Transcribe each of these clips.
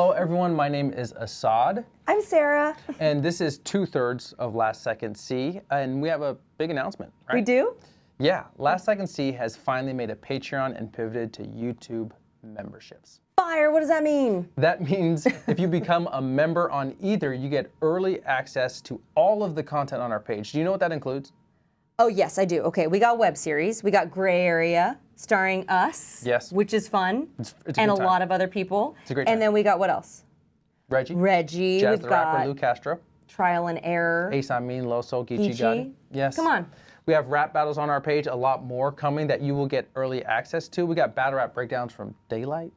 Hello, everyone. My name is Asaad. I'm Sarah. And this is 2/3 of Last Second C. And we have a big announcement, right? We do? Yeah. Last Second C has finally made a Patreon and pivoted to YouTube memberships. Fire, what does that mean? That means if you become a member on either, you get early access to all of the content on our page. Do you know what that includes? Oh, yes, I do. Okay, we got web series. We got Gray Area, starring us. Yes. Which is fun. It's and a lot of other people. It's a great time. And then we got what else? Reggie. Jazz We've the got Rapper, Lou Castro. Trial and Error. Ace Amin, Loso, Geechee Geechee. Gotti. Yes. Come on. We have rap battles on our page, a lot more coming that you will get early access to. We got battle rap breakdowns from Daylight,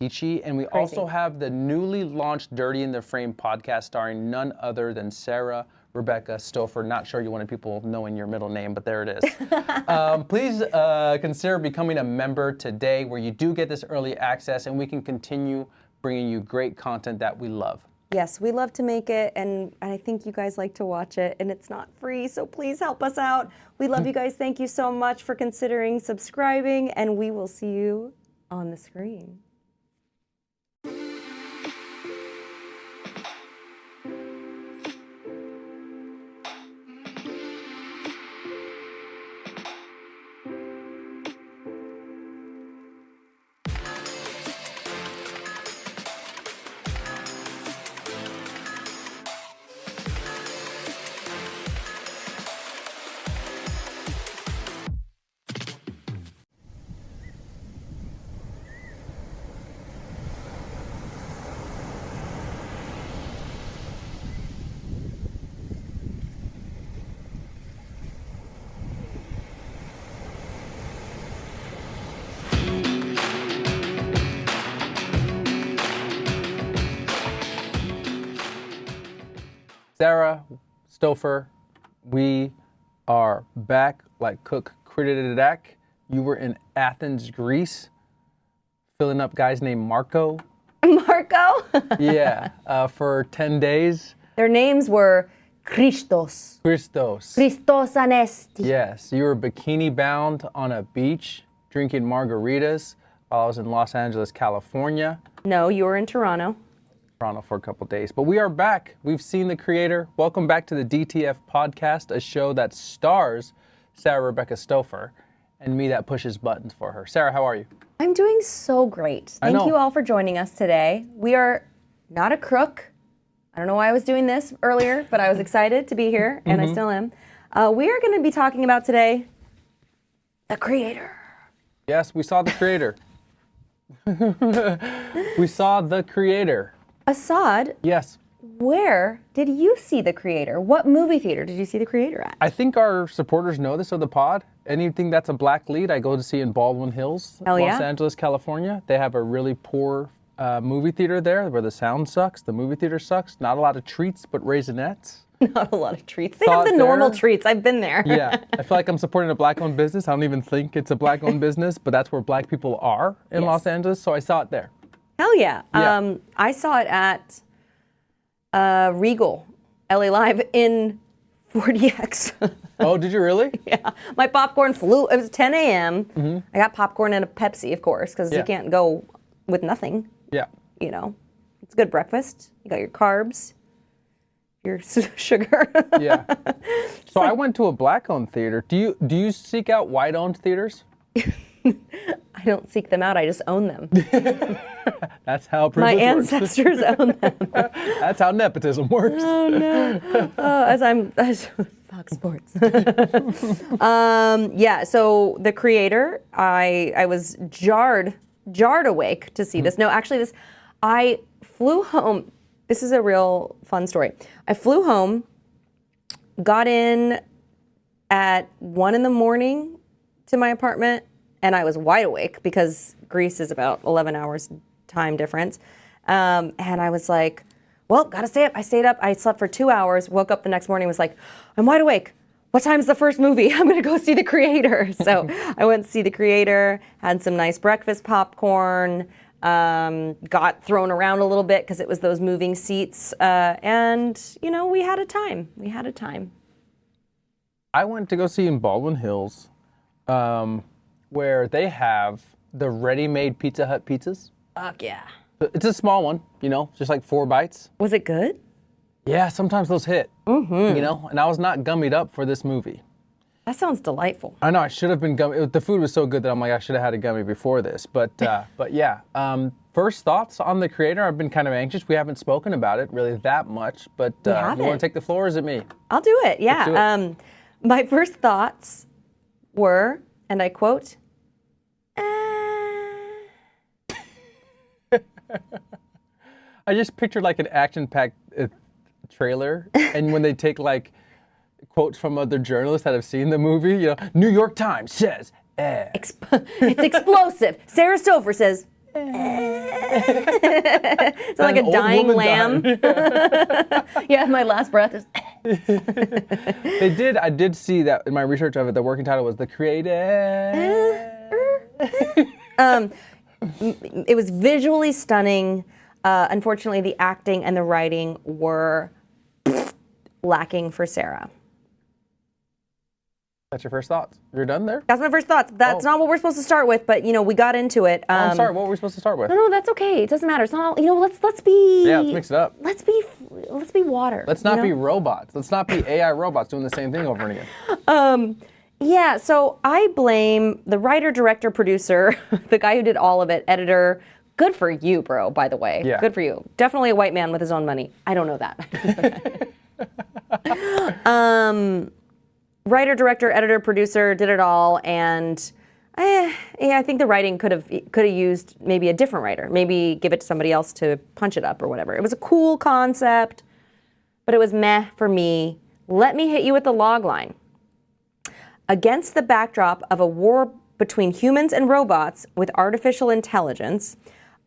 Geechee, and we also have the newly launched Dirty in the Frame podcast starring none other than Sarah Rebecca Stouffer. Not sure you wanted people knowing your middle name, but there it is. Please consider becoming a member today where you do get this early access and we can continue bringing you great content that we love. Yes, we love to make it, and I think you guys like to watch it, and it's not free, so please help us out. We love you guys. Thank you so much for considering subscribing, and we will see you on the screen. Sarah Stouffer, we are back like Cook Critidadak. You were in Athens, Greece, filling up guys named Marco. Marco? Yeah, for 10 days. Their names were Christos. Christos. Christos Anesti. Yes, you were bikini bound on a beach drinking margaritas while I was in Los Angeles, California. No, you were in Toronto. Toronto for a couple days. But we are back. We've seen the creator. Welcome back to the DTF podcast, a show that stars Sarah Rebecca Stouffer and me that pushes buttons for her. Sarah, how are you? I'm doing so great. Thank you all for joining us today. We are not a crook. I don't know why I was doing this earlier, but I was excited to be here, and I still am. We are going to be talking about today the creator. Yes, we saw the creator. We saw the creator. Asaad, Yes. where did you see the creator? What movie theater did you see the creator at? I think our supporters know this of the pod. Anything that's a black lead, I go to see in Baldwin Hills, Hell yeah. Los Angeles, California. They have a really poor movie theater there where the sound sucks, the movie theater sucks. Not a lot of treats, but Raisinets. Not a lot of treats. They have the normal treats. I've been there. Yeah, I feel like I'm supporting a black-owned business. I don't even think it's a black-owned business, but that's where black people are in Los Angeles, so I saw it there. Hell yeah. Yeah. I saw it at Regal, LA Live in 4DX. Oh, did you really? Yeah. My popcorn flew. It was 10 a.m. I got popcorn and a Pepsi, of course, because you can't go with nothing. Yeah. You know, it's a good breakfast. You got your carbs, your sugar. Yeah. So I went to a black-owned theater. Do you seek out white-owned theaters? I don't seek them out. I just own them. That's how My privilege works. ancestors own them. That's how nepotism works. Oh no! As Fox Sports. Yeah. So the creator, I was jarred awake to see this. No, actually, I flew home. This is a real fun story. I flew home, got in at 1 a.m. to my apartment, and I was wide awake because Greece is about 11 hours time difference. And I was like, well, gotta stay up. I stayed up. I slept for 2 hours, woke up the next morning, was like, I'm wide awake. What time's the first movie? I'm gonna go see the creator. So I went to see the creator, had some nice breakfast popcorn, got thrown around a little bit because it was those moving seats. And, you know, we had a time. We had a time. I went to go see in Baldwin Hills, where they have the ready-made Pizza Hut pizzas. Fuck yeah. It's a small one, you know, just like 4 bites. Was it good? Yeah, sometimes those hit, you know, and I was not gummied up for this movie. That sounds delightful. I know, I should have been gummy. The food was so good that I'm like, I should have had a gummy before this. But yeah, first thoughts on the creator. I've been kind of anxious. We haven't spoken about it really that much, but you want to take the floor or is it me? I'll do it, yeah. Let's do it. My first thoughts were, and I quote, I just pictured like an action-packed trailer, and when they take like quotes from other journalists that have seen the movie, you know, New York Times says, it's explosive. Sarah Stover says, it's like a dying lamb. Yeah, my last breath is. I did see that in my research of it, the working title was The Creator. It was visually stunning. Unfortunately, the acting and the writing were lacking for Sarah. That's your first thoughts? You're done there? That's my first thoughts. That's not what we're supposed to start with, but you know, we got into it. I'm sorry. What were we supposed to start with? No, that's okay. It doesn't matter. It's not all, you know. Let's be. Yeah, let's mix it up. Let's be water. Let's not be robots. Let's not be AI robots doing the same thing over and again. Yeah. So I blame the writer, director, producer, the guy who did all of it, editor. Good for you, bro. By the way. Yeah. Good for you. Definitely a white man with his own money. I don't know that. Writer, director, editor, producer did it all, and I think the writing could have used maybe a different writer. Maybe give it to somebody else to punch it up or whatever. It was a cool concept, but it was meh for me. Let me hit you with the logline. Against the backdrop of a war between humans and robots with artificial intelligence,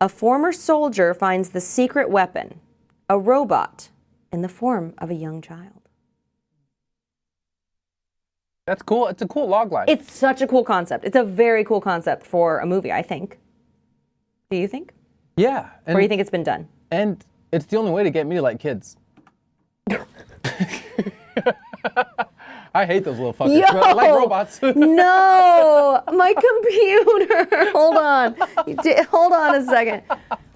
a former soldier finds the secret weapon, a robot, in the form of a young child. That's cool. It's a cool logline. It's such a cool concept. It's a very cool concept for a movie, I think. Do you think? Yeah. Or do you think it's been done? And it's the only way to get me to like kids. I hate those little fuckers. But I like robots. No, my computer. Hold on. Hold on a second.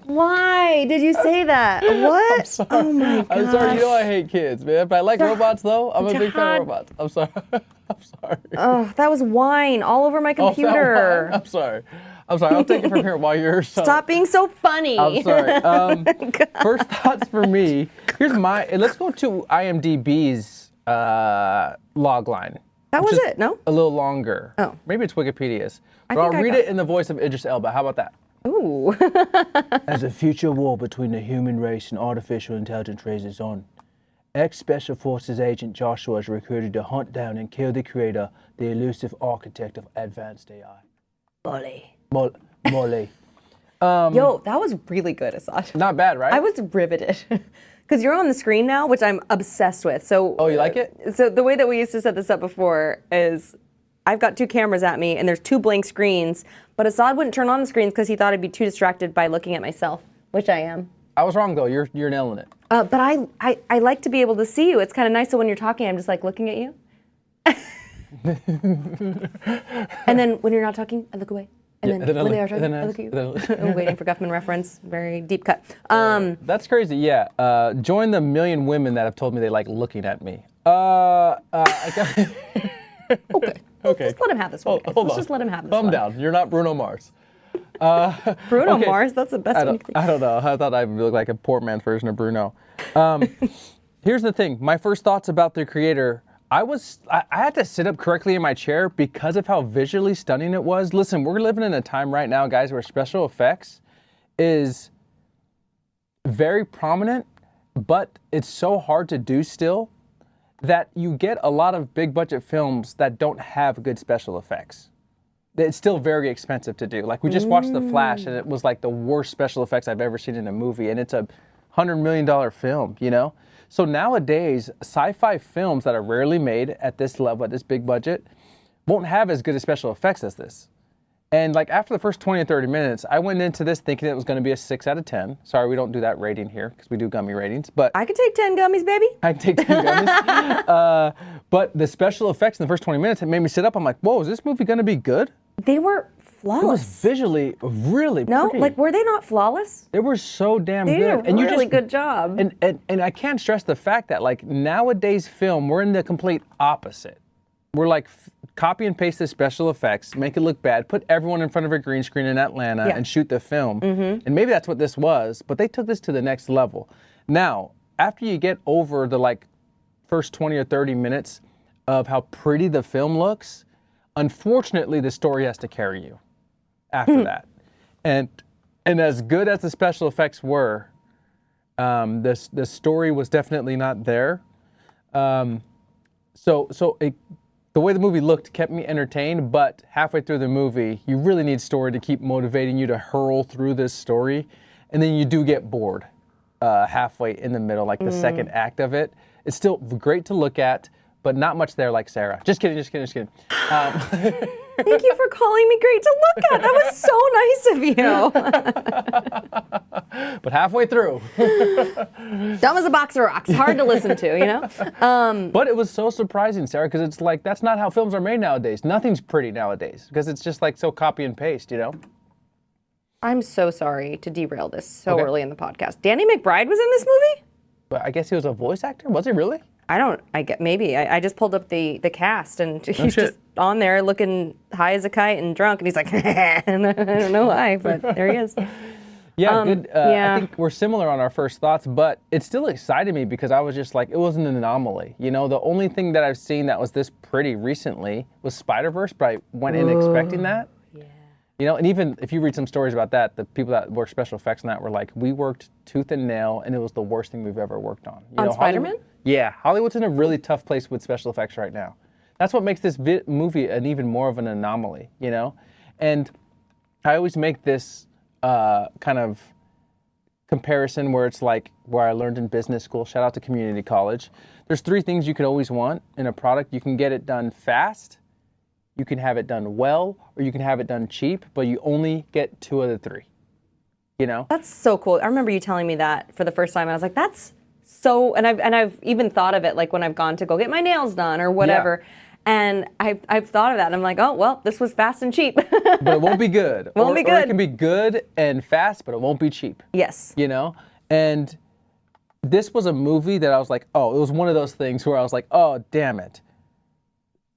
Why did you say that? What? I'm sorry. Oh my gosh. I'm sorry. You know I hate kids, man. But I like robots, though. I'm a big fan of robots. I'm sorry. I'm sorry. Oh, that was wine all over my computer. I'm sorry. I'm sorry. I'll take it from here while you're. Stop being so funny. I'm sorry. First thoughts for me. Here's my. Let's go to IMDb's logline. That was it, no? A little longer. Oh. Maybe it's Wikipedia's. But I'll read it in the voice of Idris Elba. How about that? Ooh. As a future war between the human race and artificial intelligence rages on, ex-Special Forces agent Joshua is recruited to hunt down and kill the creator, the elusive architect of advanced AI. Molly. Yo, that was really good, Asaad. Not bad, right? I was riveted. Because you're on the screen now, which I'm obsessed with. So. Oh, you like it? So the way that we used to set this up before is I've got 2 cameras at me and there's 2 blank screens, but Asaad wouldn't turn on the screens because he thought I'd be too distracted by looking at myself, which I am. I was wrong though. You're nailing it. But I like to be able to see you. It's kind of nice. So when you're talking, I'm just like looking at you. And then when you're not talking, I look away. And then when they are talking, I look at you. I'm waiting for Guffman reference. Very deep cut. That's crazy. Yeah. Join the million women that have told me they like looking at me. Okay. Okay. Just let him have this one. Hold on. Just let him have this one. Thumb down. You're not Bruno Mars. Bruno Mars? That's the best one. I don't know. I thought I would look like a poor man's version of Bruno. Here's the thing. My first thoughts about the creator, I had to sit up correctly in my chair because of how visually stunning it was. Listen, we're living in a time right now, guys, where special effects is very prominent, but it's so hard to do still that you get a lot of big budget films that don't have good special effects. It's still very expensive to do. Like we just watched The Flash and it was like the worst special effects I've ever seen in a movie, and it's a $100 million film, you know? So nowadays, sci-fi films that are rarely made at this level, at this big budget, won't have as good as special effects as this. And like after the first 20 or 30 minutes, I went into this thinking it was going to be a 6 out of 10. Sorry, we don't do that rating here because we do gummy ratings. But I could take 10 gummies, baby. I can take 10 gummies. But the special effects in the first 20 minutes, it made me sit up. I'm like, whoa, is this movie going to be good? They were flawless. It was visually really No, pretty. like were they not flawless? They were so damn They good. did a really good job. And I can't stress the fact that like nowadays film, we're in the complete opposite. We're like copy and paste the special effects, make it look bad, put everyone in front of a green screen in Atlanta and shoot the film. And maybe that's what this was, but they took this to the next level. Now, after you get over the like first 20 or 30 minutes of how pretty the film looks, unfortunately the story has to carry you after that. And as good as the special effects were, the story was definitely not there. The way the movie looked kept me entertained, but halfway through the movie, you really need story to keep motivating you to hurl through this story. And then you do get bored halfway in the middle, like the second act of it. It's still great to look at, but not much there like Sarah. Just kidding. Thank you for calling me great to look at. That was so nice of you. But halfway through. Dumb as a box of rocks. Hard to listen to, you know? But it was so surprising, Sarah, because it's like, that's not how films are made nowadays. Nothing's pretty nowadays, because it's just like so copy and paste, you know? I'm so sorry to derail this so early in the podcast. Danny McBride was in this movie? But I guess he was a voice actor? Was he really? Maybe. I just pulled up the cast, and he's just on there looking high as a kite and drunk, and he's like, and I don't know why, but there he is. Yeah, good. I think we're similar on our first thoughts, but it still excited me because I was just like, it was an anomaly. You know, the only thing that I've seen that was this pretty recently was Spider-Verse, but I went in expecting that. Yeah. You know, and even if you read some stories about that, the people that work special effects on that were like, we worked tooth and nail, and it was the worst thing we've ever worked on. You know, Spider-Man? Yeah, Hollywood's in a really tough place with special effects right now. That's what makes this movie an even more of an anomaly, you know? And I always make this kind of comparison where it's like where I learned in business school, shout out to community college. There's 3 things you can always want in a product. You can get it done fast, you can have it done well, or you can have it done cheap, but you only get 2 of the 3, you know? That's so cool. I remember you telling me that for the first time, and I was like, that's so, and I've even thought of it like when I've gone to go get my nails done or whatever. Yeah. And I've thought of that, and I'm like, oh, well, this was fast and cheap. But it won't be good. Won't be good. Or it can be good and fast, but it won't be cheap. Yes. You know? And this was a movie that I was like, oh, it was one of those things where I was like, oh, damn it.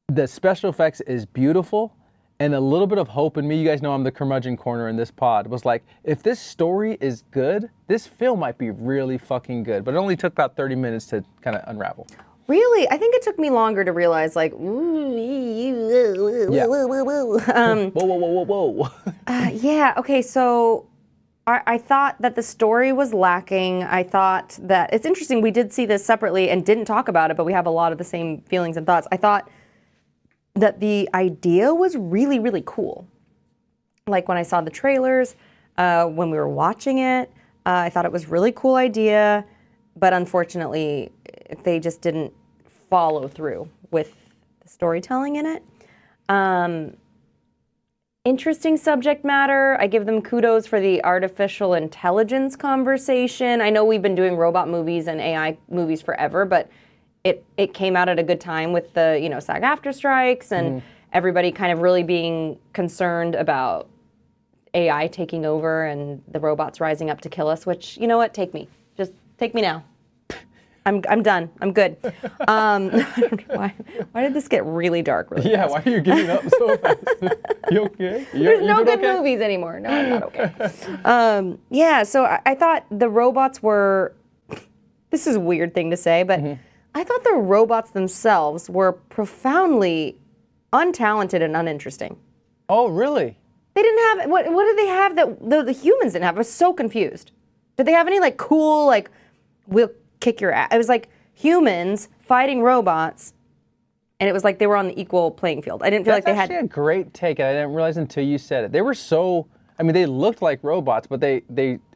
The special effects is beautiful, and a little bit of hope in me, you guys know I'm the curmudgeon corner in this pod, was like, if this story is good, this film might be really fucking good. But it only took about 30 minutes to kind of unravel. Really? I think it took me longer to realize, like, whoa. Yeah, okay, so I thought that the story was lacking. I thought that, it's interesting, we did see this separately and didn't talk about it, but we have a lot of the same feelings and thoughts. I thought that the idea was really, really cool. Like when I saw the trailers, when we were watching it, I thought it was really cool idea, but unfortunately, they just didn't follow through with the storytelling in it. Interesting subject matter. I give them kudos for the artificial intelligence conversation. I know we've been doing robot movies and AI movies forever, but it came out at a good time with the, you know, SAG-AFTRA strikes and everybody kind of really being concerned about AI taking over and the robots rising up to kill us, which, you know what, take me. Just take me now. I'm done. I'm good. Why did this get really dark really fast? Why are you giving up so fast? You okay? There's no good movies anymore. No, I'm not okay. So I thought the robots were, this is a weird thing to say, but I thought the robots themselves were profoundly untalented and uninteresting. Oh, really? They didn't have, what did they have that the humans didn't have? I was so confused. Did they have any like cool, like, we'll kick your ass? It was like humans fighting robots, and it was like they were on the equal playing field. I didn't feel like they had... That's actually a great take, and I didn't realize until you said it. They were so, I mean, they looked like robots, but they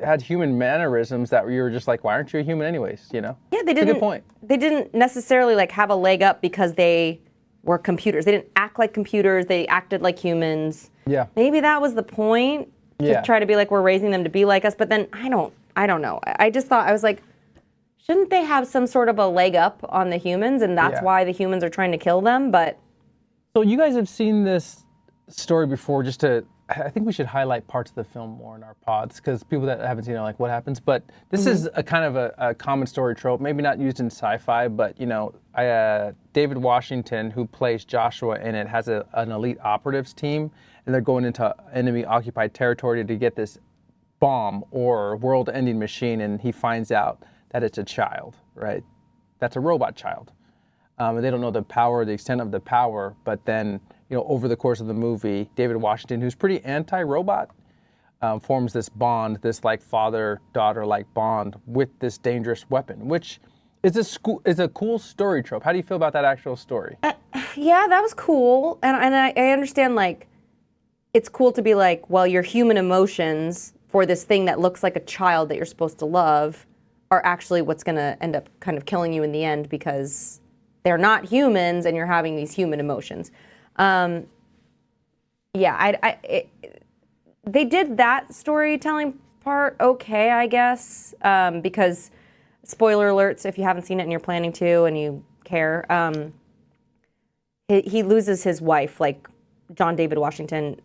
had human mannerisms that you were just like, why aren't you a human anyways, you know? Yeah, they didn't... That's a good point. They didn't necessarily like have a leg up because they were computers. They didn't act like computers. They acted like humans. Yeah. Maybe that was the point, to try to be like, we're raising them to be like us, but then I don't know. I just thought, I was like, shouldn't they have some sort of a leg up on the humans, and that's why the humans are trying to kill them? But so you guys have seen this story before, just to I think we should highlight parts of the film more in our pods because people that haven't seen it are like, what happens? But this is a kind of a common story trope, maybe not used in sci-fi, but David Washington, who plays Joshua in it, has an elite operatives team, and they're going into enemy-occupied territory to get this bomb or world-ending machine, and he finds out that it's a child, right? That's a robot child. And they don't know the power, the extent of the power, but then, over the course of the movie, David Washington, who's pretty anti-robot, forms this bond, this like father-daughter-like bond with this dangerous weapon, which is a cool story trope. How do you feel about that actual story? Yeah, that was cool, and I understand, like, it's cool to be like, well, your human emotions for this thing that looks like a child that you're supposed to love are actually what's going to end up kind of killing you in the end because they're not humans and you're having these human emotions. They did that storytelling part okay, I guess, because spoiler alerts if you haven't seen it and you're planning to and you care. He loses his wife, like John David Washington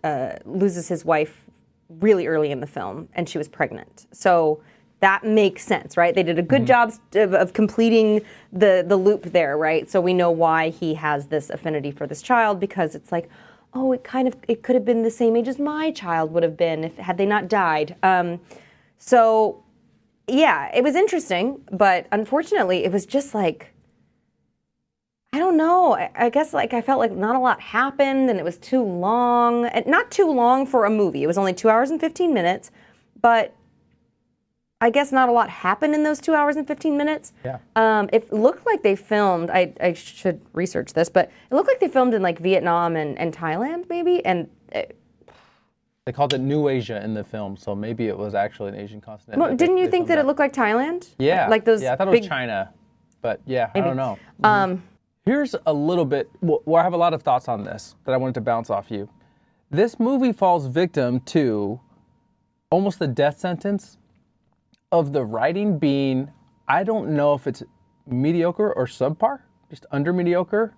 loses his wife really early in the film, and she was pregnant. So that makes sense, right? They did a good job of completing the loop there, right? So we know why he has this affinity for this child, because it's like, oh, it could have been the same age as my child would have been had they not died. So yeah, it was interesting, but unfortunately it was just like, I don't know. I guess like I felt like not a lot happened and it was too long. And not too long for a movie. It was only 2 hours and 15 minutes, but I guess not a lot happened in those 2 hours and 15 minutes. Yeah. It looked like they filmed, I should research this, but it looked like they filmed in like Vietnam and Thailand maybe. And they called it New Asia in the film, so maybe it was actually an Asian continent. Well, didn't you think that it looked like Thailand? Yeah. Like those I thought it was China, but yeah, maybe. I don't know. Here's a little bit, I have a lot of thoughts on this that I wanted to bounce off you. This movie falls victim to almost the death sentence of the writing being, I don't know if it's mediocre or subpar, just under mediocre,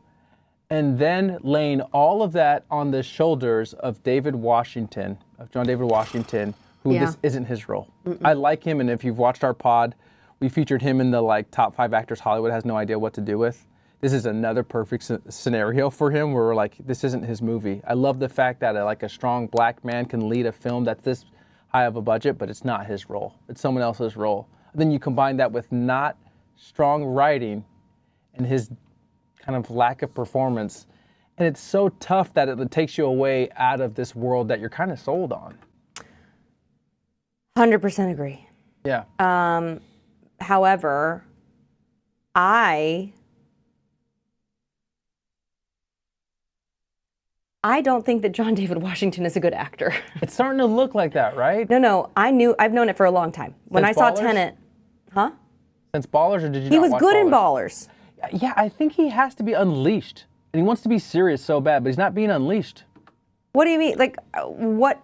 and then laying all of that on the shoulders of John David Washington, who this isn't his role. I like him, and if you've watched our pod, we featured him in the like top 5 actors Hollywood has no idea what to do with. This is another perfect scenario for him where we're like, this isn't his movie. I love the fact that a strong black man can lead a film that's this high of a budget, but it's not his role. It's someone else's role. And then you combine that with not strong writing and his kind of lack of performance. And it's so tough that it takes you away out of this world that you're kind of sold on. 100% agree. Yeah. However, I don't think that John David Washington is a good actor. It's starting to look like that, right? No. I've known it for a long time. When I saw Tenet, huh? Since Ballers, or did you He not was watch good Ballers? in Ballers. Yeah, I think he has to be unleashed. And he wants to be serious so bad, but he's not being unleashed. What do you mean? Like, what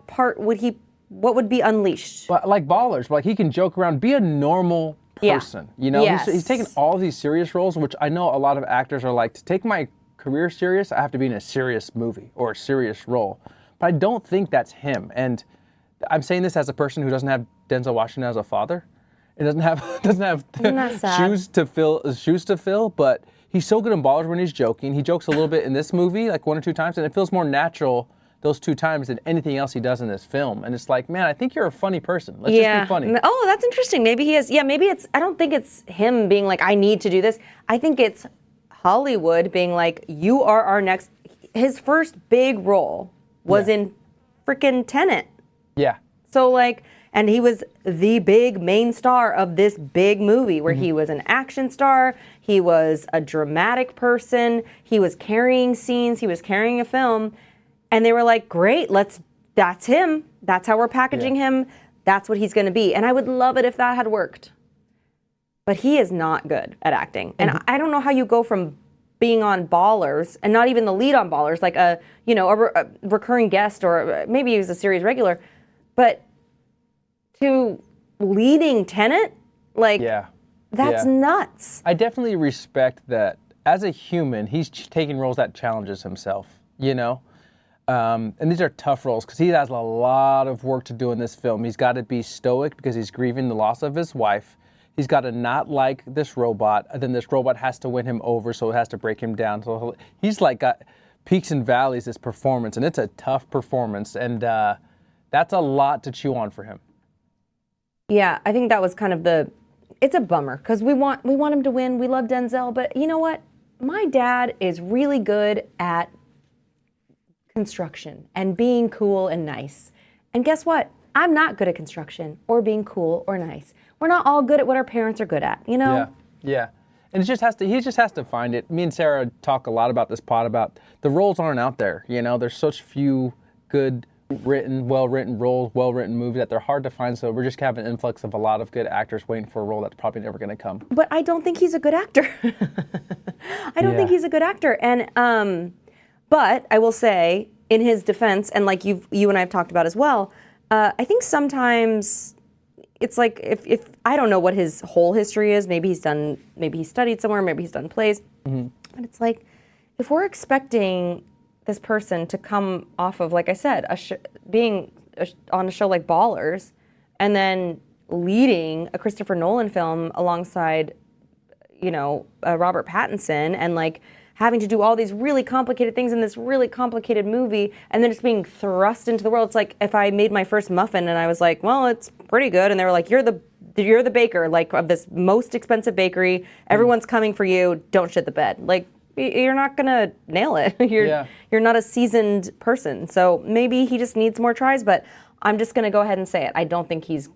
would be unleashed? But like Ballers, like he can joke around, be a normal person. Yes. He's taking all these serious roles, which I know a lot of actors are like, to take my career serious, I have to be in a serious movie or a serious role. But I don't think that's him. And I'm saying this as a person who doesn't have Denzel Washington as a father. It doesn't have shoes to fill, but he's so good in Ballers when he's joking. He jokes a little bit in this movie, like 1 or 2 times, and it feels more natural those 2 times than anything else he does in this film. And it's like, man, I think you're a funny person. Let's just be funny. Oh, that's interesting. Maybe he is. Yeah, maybe I don't think it's him being like, I need to do this. I think it's Hollywood being like, you are our next. His first big role was in freaking Tenet. Yeah. So like, and he was the big main star of this big movie where he was an action star. He was a dramatic person. He was carrying scenes. He was carrying a film. And they were like, great, that's him. That's how we're packaging him. That's what he's going to be. And I would love it if that had worked. But he is not good at acting. And I don't know how you go from being on Ballers and not even the lead on Ballers, like a recurring guest, or maybe he was a series regular, but to leading Tenet, like that's nuts. I definitely respect that as a human, he's taking roles that challenges himself, And these are tough roles because he has a lot of work to do in this film. He's got to be stoic because he's grieving the loss of his wife. He's got to not like this robot, and then this robot has to win him over, so it has to break him down. So he's like got peaks and valleys, this performance, and it's a tough performance, and that's a lot to chew on for him. Yeah, I think that was kind of it's a bummer because we want him to win. We love Denzel, but you know what? My dad is really good at construction and being cool and nice. And guess what? I'm not good at construction or being cool or nice. We're not all good at what our parents are good at, you know? Yeah. And he just has to find it. Me and Sarah talk a lot about this pod about the roles aren't out there, you know? There's such few good well-written roles, well-written movies that they're hard to find, so we're just having an influx of a lot of good actors waiting for a role that's probably never going to come. But I don't think he's a good actor. I don't think he's a good actor. And but I will say, in his defense, and like you and I have talked about as well, I think sometimes it's like if I don't know what his whole history is. Maybe he studied somewhere. Maybe he's done plays. Mm-hmm. But it's like if we're expecting this person to come off of, like I said, being on a show like Ballers, and then leading a Christopher Nolan film alongside, Robert Pattinson, and like having to do all these really complicated things in this really complicated movie, and then just being thrust into the world. It's like if I made my first muffin and I was like, well, it's pretty good, and they were like, you're the baker, like, of this most expensive bakery. Everyone's coming for you. Don't shit the bed. Like, you're not gonna nail it. You're not a seasoned person. So maybe he just needs more tries, but I'm just gonna go ahead and say it. I don't think he's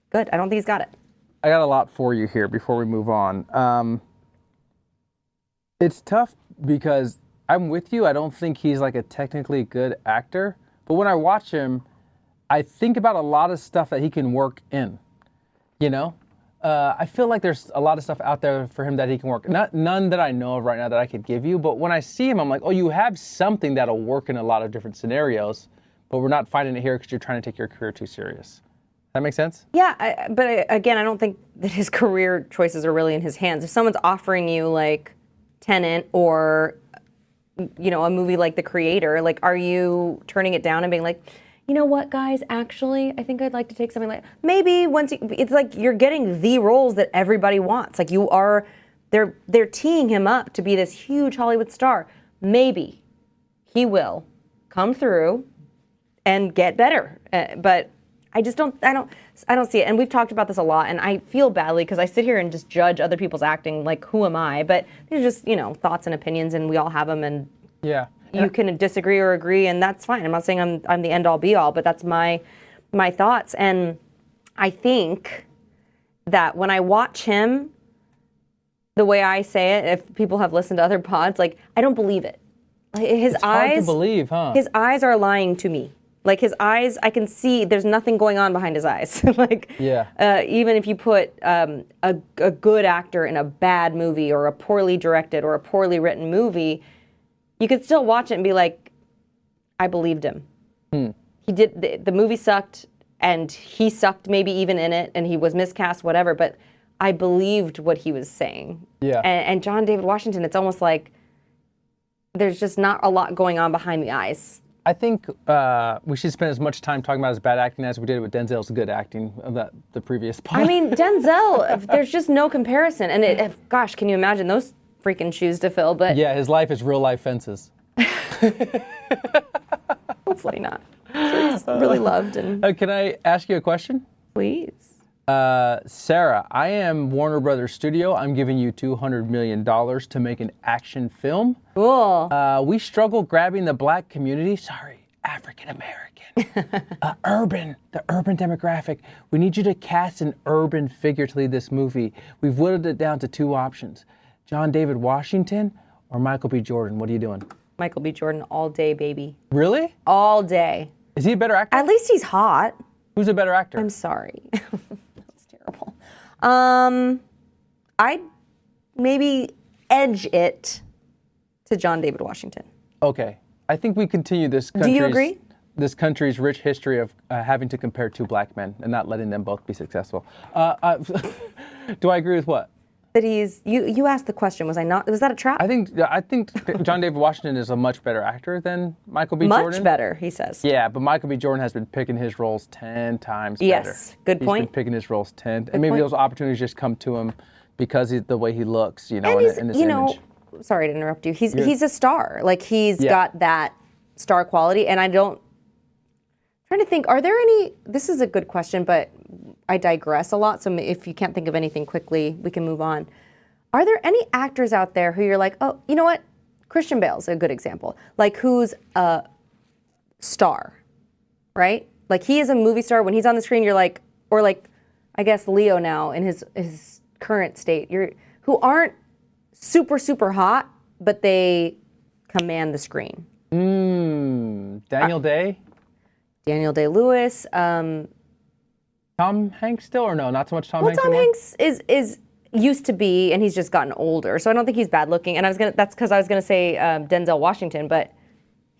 good. I don't think he's got it. I got a lot for you here before we move on. It's tough because I'm with you. I don't think he's like a technically good actor, but when I watch him, I think about a lot of stuff that he can work in, I feel like there's a lot of stuff out there for him that he can work. None that I know of right now that I could give you, but when I see him, I'm like, oh, you have something that'll work in a lot of different scenarios, but we're not finding it here because you're trying to take your career too serious. That make sense? Yeah, but again, I don't think that his career choices are really in his hands. If someone's offering you like Tenet or, a movie like The Creator, like, are you turning it down and being like, you know what, guys, actually, I think I'd like to take something like, maybe it's like you're getting the roles that everybody wants. Like they're teeing him up to be this huge Hollywood star. Maybe he will come through and get better. But I don't see it. And we've talked about this a lot, and I feel badly because I sit here and just judge other people's acting, like, who am I? But they're just, thoughts and opinions, and we all have them, and yeah. You can disagree or agree, and that's fine. I'm not saying I'm the end all be all, but that's my thoughts. And I think that when I watch him, the way I say it, if people have listened to other pods, like, I don't believe it. Like, his it's eyes, hard to believe, huh? His eyes are lying to me. Like, his eyes, I can see there's nothing going on behind his eyes. Like, yeah. Even if you put a good actor in a bad movie or a poorly directed or a poorly written movie, you could still watch it and be like, I believed him. He did, the movie sucked, and he sucked maybe even in it, and he was miscast, whatever, but I believed what he was saying. Yeah. And John David Washington, it's almost like there's just not a lot going on behind the eyes. I think we should spend as much time talking about his bad acting as we did with Denzel's good acting of the previous pod. I mean, Denzel, there's just no comparison. And gosh, can you imagine those freaking shoes to fill? But yeah, his life is real life fences. Hopefully not. So he's really loved. And can I ask you a question? Please. Sarah, I am Warner Brothers Studio. I'm giving you $200 million to make an action film. Cool. We struggle grabbing the black community. Sorry, African American. The urban demographic. We need you to cast an urban figure to lead this movie. We've whittled it down to two options. John David Washington or Michael B. Jordan. What are you doing? Michael B. Jordan all day, baby. Really? All day. Is he a better actor? At least he's hot. Who's a better actor? I'm sorry. That was terrible. I'd maybe edge it to John David Washington. Okay. I think we continue this country's... Do you agree? This country's rich history of having to compare two black men and not letting them both be successful. Do I agree with what? that he's. You asked the question. Was I not? Was that a trap? I think John David Washington is a much better actor than Michael B. Jordan. Much better, he says. Yeah, but Michael B. Jordan has been picking his roles 10 times better. Yes, good point. He's been picking his roles 10, and maybe those opportunities just come to him because the way he looks, in this image. Sorry to interrupt you. He's a star. Like he's got that star quality, and I'm trying to think. Are there any? This is a good question, but I digress a lot. So if you can't think of anything quickly, we can move on. Are there any actors out there who you're like, oh, you know what? Christian Bale's a good example. Like who's a star, right? Like he is a movie star. When he's on the screen, you're like, or like, I guess Leo now in his current state, who aren't super, super hot, but they command the screen. Daniel Day? Daniel Day-Lewis. Tom Hanks still, or no? Not so much Tom Hanks. Well, Tom Hanks is used to be, and he's just gotten older, so I don't think he's bad looking. And that's because I was gonna say Denzel Washington, but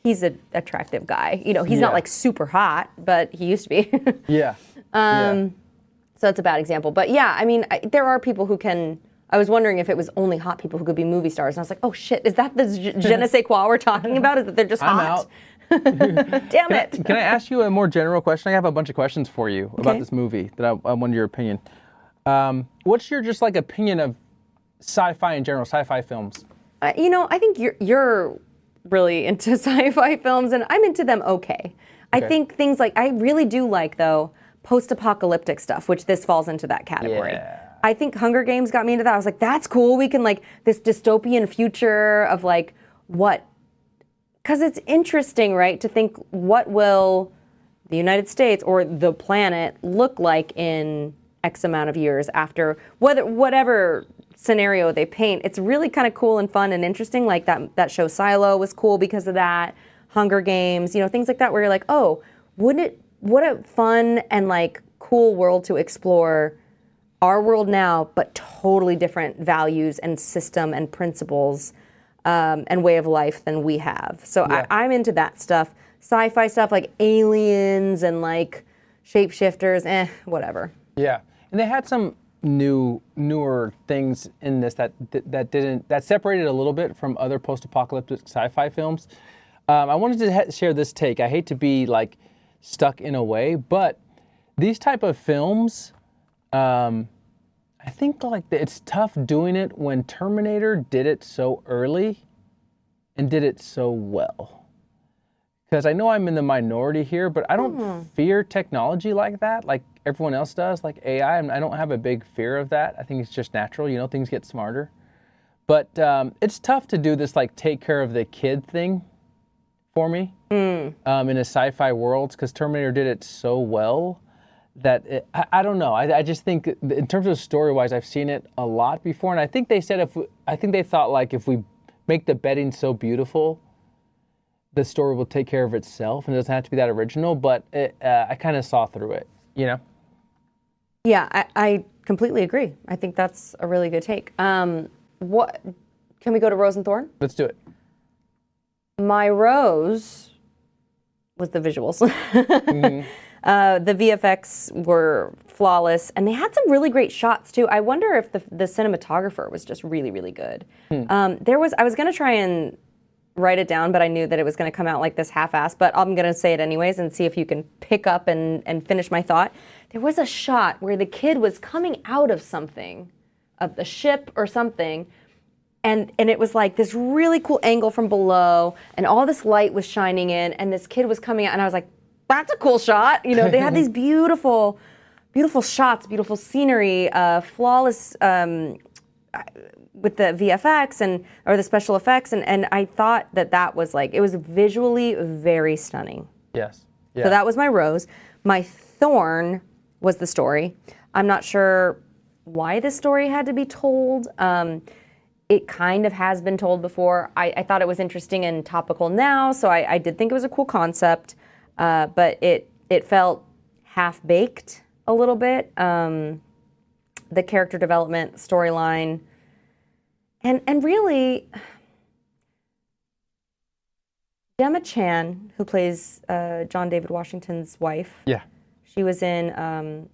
he's an attractive guy. He's not like super hot, but he used to be. Yeah. So that's a bad example. But yeah, I mean, there are people who can. I was wondering if it was only hot people who could be movie stars, and I was like, oh shit, is that the je ne sais quoi we're talking about? Is that they're just hot? I'm out. Damn it. Can I ask you a more general question? I have a bunch of questions for you about this movie that I wanted your opinion. What's your just like opinion of sci-fi in general, sci-fi films? I think you're really into sci-fi films, and I'm into them okay. I think things like, I really do like, though, post-apocalyptic stuff, which this falls into that category. Yeah. I think Hunger Games got me into that. I was like, that's cool. We can, like, this dystopian future of, like, what? Because it's interesting, right, to think what will the United States or the planet look like in X amount of years after whatever scenario they paint. It's really kind of cool and fun and interesting. Like that show Silo was cool because of that. Hunger Games, things like that where you're like, oh, what a fun and like cool world to explore. Our world now, but totally different values and system and principles and way of life than we have. So yeah. I'm into that stuff. Sci-fi stuff like aliens and like shapeshifters, whatever. Yeah, and they had some newer things in this that separated a little bit from other post-apocalyptic sci-fi films. I wanted to share this take. I hate to be like stuck in a way, but these type of films, I think like it's tough doing it when Terminator did it so early and did it so well. Because I know I'm in the minority here, but I don't fear technology like that, like everyone else does, like AI. I don't have a big fear of that. I think it's just natural, things get smarter. But it's tough to do this like take care of the kid thing for me in a sci-fi world, because Terminator did it so well that I don't know. I just think in terms of story-wise, I've seen it a lot before, and I think they said they thought like if we make the bedding so beautiful, the story will take care of itself, and it doesn't have to be that original. But I kind of saw through it, Yeah, I completely agree. I think that's a really good take. What can we go to Rose and Thorn? Let's do it. My rose was the visuals. The VFX were flawless, and they had some really great shots too. I wonder if the cinematographer was just really, really good. I was going to try and write it down, but I knew that it was going to come out like this half-assed, but I'm going to say it anyways and see if you can pick up and finish my thought. There was a shot where the kid was coming out of something, of the ship or something, and it was like this really cool angle from below, and all this light was shining in, and this kid was coming out, and I was like, that's a cool shot. They had these beautiful, beautiful shots, beautiful scenery, flawless with the VFX or the special effects, and I thought that was like, it was visually very stunning. Yes. Yeah. So that was my rose. My thorn was the story. I'm not sure why this story had to be told. It kind of has been told before. I thought it was interesting and topical now, so I did think it was a cool concept. But it felt half-baked a little bit. The character development, storyline, and really, Gemma Chan, who plays John David Washington's wife. Yeah. She was in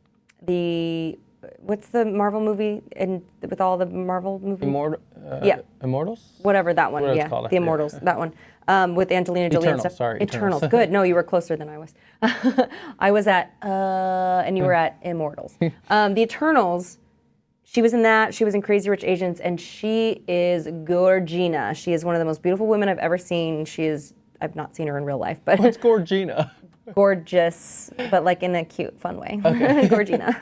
the what's the Marvel movie and with all the Marvel movies? Immortals? Whatever that one, Whatever it's called, I The forget. Immortals, that one. With Angelina Jolie and Eternals, stuff. sorry, Eternals. Eternals. Good. No, you were closer than I was. I was at, and you were at Immortals. The Eternals, she was in that. She was in Crazy Rich Asians, and she is Gorgina. She is one of the most beautiful women I've ever seen. I've not seen her in real life, but What's Gorgina? gorgeous, but like in a cute, fun way. Okay. Gorgina.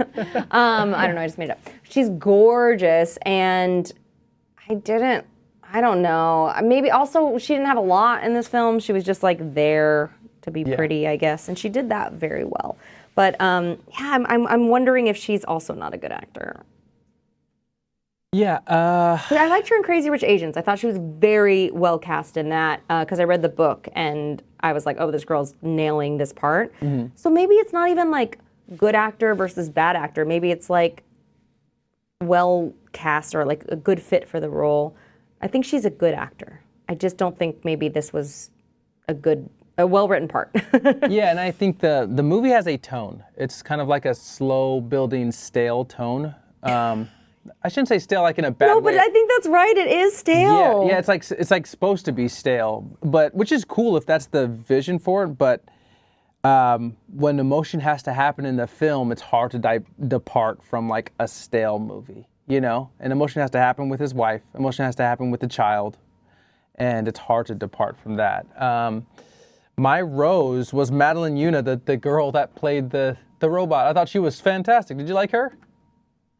I don't know, I just made it up. She's gorgeous, and I don't know. Maybe also she didn't have a lot in this film. She was just like there to be pretty, I guess, and she did that very well. But I'm wondering if she's also not a good actor. Yeah. But I liked her in Crazy Rich Asians. I thought she was very well cast in that because I read the book and I was like, oh, this girl's nailing this part. Mm-hmm. So maybe it's not even like good actor versus bad actor. Maybe it's like well cast or like a good fit for the role. I think she's a good actor. I just don't think maybe this was a well-written part. Yeah, and I think the movie has a tone. It's kind of like a slow building, stale tone. I shouldn't say stale like in a bad way. No, but I think that's right. It is stale. Yeah, it's like supposed to be stale, but which is cool if that's the vision for it. But when emotion has to happen in the film, it's hard to depart from like a stale movie, you know. And emotion has to happen with his wife. Emotion has to happen with the child, and it's hard to depart from that. My rose was Madeline Yuna, the girl that played the robot. I thought she was fantastic. Did you like her?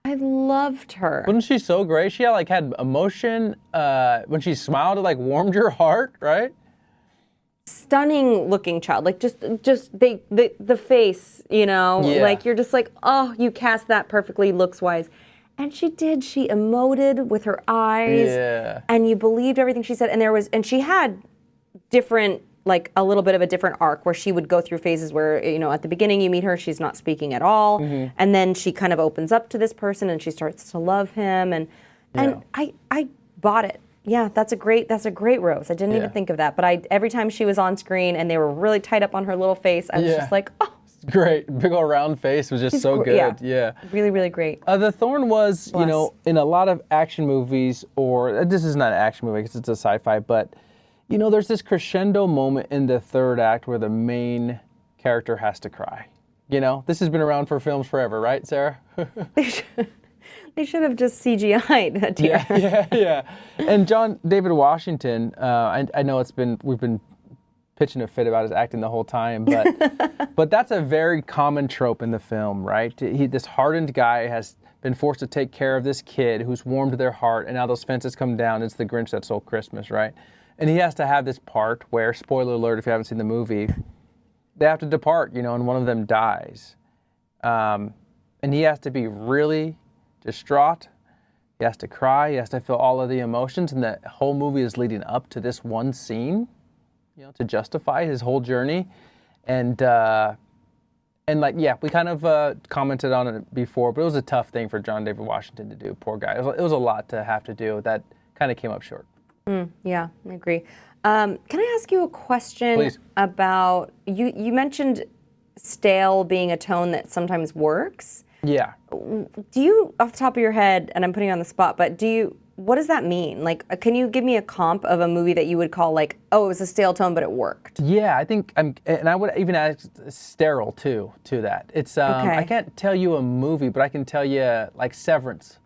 I loved her. Wasn't she so great? She had emotion. When she smiled, it like warmed your heart, right? Stunning looking child. Like just the face, you know, like you're just like, oh, you cast that perfectly looks wise. And she did. She emoted with her eyes. Yeah. And you believed everything she said. And she had different, like a little bit of a different arc where she would go through phases where, you know, at the beginning you meet her, she's not speaking at all. Mm-hmm. And then she kind of opens up to this person and she starts to love him. And I bought it. Yeah, that's a great rose. I didn't even think of that. But every time she was on screen and they were really tight up on her little face, I was just like, oh. Great. Big old round face was just so good. Yeah. Really, really great. The Thorn was, you know, in a lot of action movies, or this is not an action movie because it's a sci-fi, but you know, there's this crescendo moment in the third act where the main character has to cry. You know, this has been around for films forever, right, Sarah? They should have just CGI'd a tear. Yeah. And John David Washington, I know we've been pitching a fit about his acting the whole time, but that's a very common trope in the film, right? This hardened guy has been forced to take care of this kid who's warmed their heart, and now those fences come down. It's the Grinch that stole Christmas, right? And he has to have this part where, spoiler alert if you haven't seen the movie, they have to depart, you know, and one of them dies. And he has to be really distraught. He has to cry. He has to feel all of the emotions. And the whole movie is leading up to this one scene, you know, to justify his whole journey. And like, yeah, we kind of commented on it before, but it was a tough thing for John David Washington to do. Poor guy. It was a lot to have to do. That kind of came up short. Yeah, I agree. Can I ask you a question Please. about, you mentioned stale being a tone that sometimes works. Yeah. Do you, off the top of your head, and I'm putting you on the spot, but what does that mean? Like, can you give me a comp of a movie that you would call like, oh, it was a stale tone, but it worked? Yeah, I think, and I would even add sterile too, to that. It's, I can't tell you a movie, but I can tell you like Severance.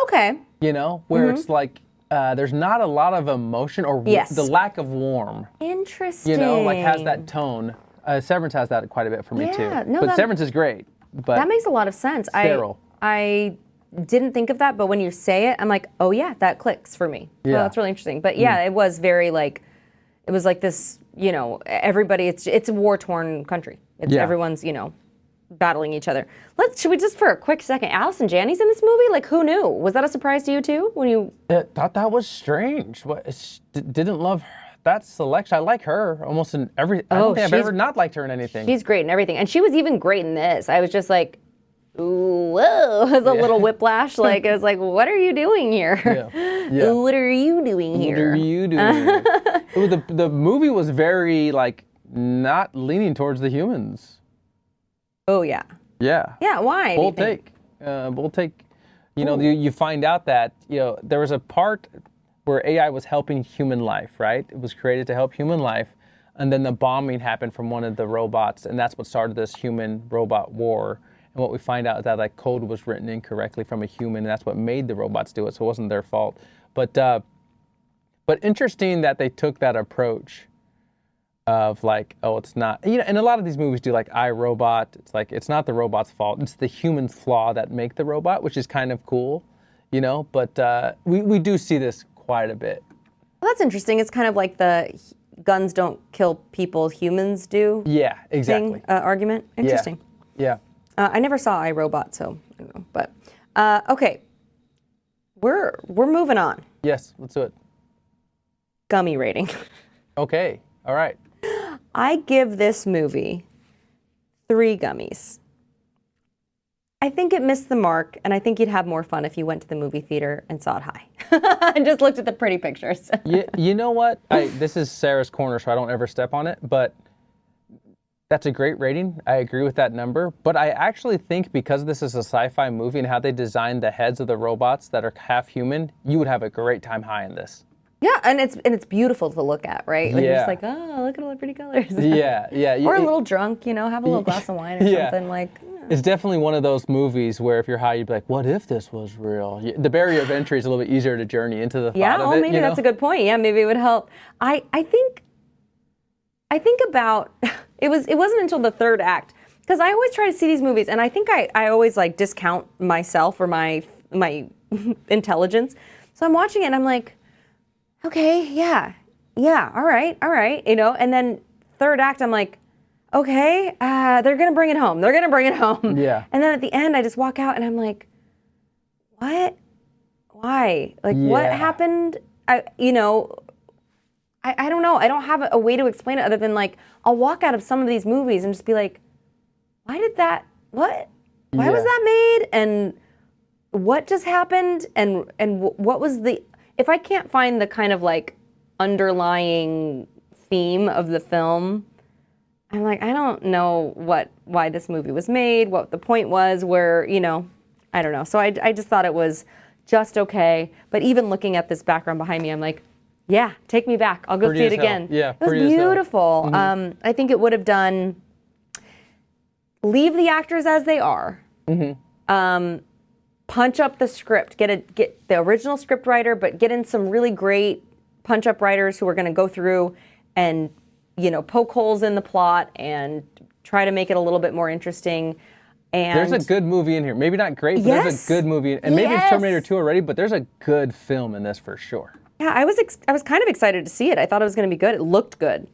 Okay. You know, where it's like, there's not a lot of emotion or the lack of warmth. Interesting. You know, like has that tone. Severance has that quite a bit for me too. No, but Severance is great. But that makes a lot of sense. Sterile. I didn't think of that, but when you say it, I'm like, oh yeah, that clicks for me. Yeah. Well, that's really interesting. But yeah, it was very like, it was like this, you know, everybody, it's a war-torn country. It's everyone's, you know, battling each other. Should we just for a quick second, Allison Janney's in this movie? Like, who knew? Was that a surprise to you too? When you thought that was strange. Didn't love that selection. I like her almost in every. I don't think I've ever not liked her in anything. She's great in everything, and she was even great in this. I was just like, ooh, whoa, it was a little whiplash. Like it was like, what are you doing here? Yeah. What are you doing here? What are you doing here? The movie was very like not leaning towards the humans. Oh yeah. Yeah. Yeah, why? Bold take. Bold take. You know, you find out that, there was a part where AI was helping human life, right? It was created to help human life. And then the bombing happened from one of the robots. And that's what started this human-robot war. And what we find out is that like code was written incorrectly from a human. And that's what made the robots do it. So it wasn't their fault. But interesting that they took that approach of like, oh, it's not, and a lot of these movies do like iRobot. It's like, it's not the robot's fault. It's the human flaw that make the robot, which is kind of cool, but we do see this quite a bit. Well, that's interesting. It's kind of like the guns don't kill people, humans do. Yeah, exactly. Argument. Interesting. Yeah. I never saw iRobot, so I don't know. But okay, we're moving on. Yes, let's do it. Gummy rating. Okay. All right. I give this movie 3 gummies. I think it missed the mark, and I think you'd have more fun if you went to the movie theater and saw it high and just looked at the pretty pictures. You know what? This is Sarah's corner, so I don't ever step on it, but that's a great rating. I agree with that number, but I actually think because this is a sci-fi movie and how they designed the heads of the robots that are half human, you would have a great time high in this. Yeah, and it's beautiful to look at, right? Like, yeah. You're just like, oh, look at all the pretty colors. Yeah. Or a little drunk, have a little glass of wine or something like. It's definitely one of those movies where if you're high, you'd be like, what if this was real? The barrier of entry is a little bit easier to journey into the thought of it. Maybe that's a good point. Yeah, maybe it would help. I think about it wasn't until the third act, because I always try to see these movies, and I think I always like discount myself or my intelligence. So I'm watching it and I'm like, okay, yeah, all right, and then third act, I'm like, okay, they're gonna bring it home. Yeah. And then at the end, I just walk out and I'm like, what? Why? Like, what happened? I don't know. I don't have a way to explain it other than like, I'll walk out of some of these movies and just be like, why was that made? And what just happened? And what was if I can't find the kind of like underlying theme of the film, I'm like, I don't know why this movie was made, what the point was, where, I don't know. So I just thought it was just okay. But even looking at this background behind me, I'm like, yeah, take me back. I'll go see it again. Yeah, it was beautiful. Mm-hmm. I think it would have done, leave the actors as they are. Mm-hmm. Punch up the script, get the original script writer, but get in some really great punch up writers who are going to go through and, poke holes in the plot and try to make it a little bit more interesting. And there's a good movie in here. Maybe not great, but there's a good movie. And maybe it's Terminator 2 already, but there's a good film in this for sure. Yeah, I was kind of excited to see it. I thought it was going to be good. It looked good.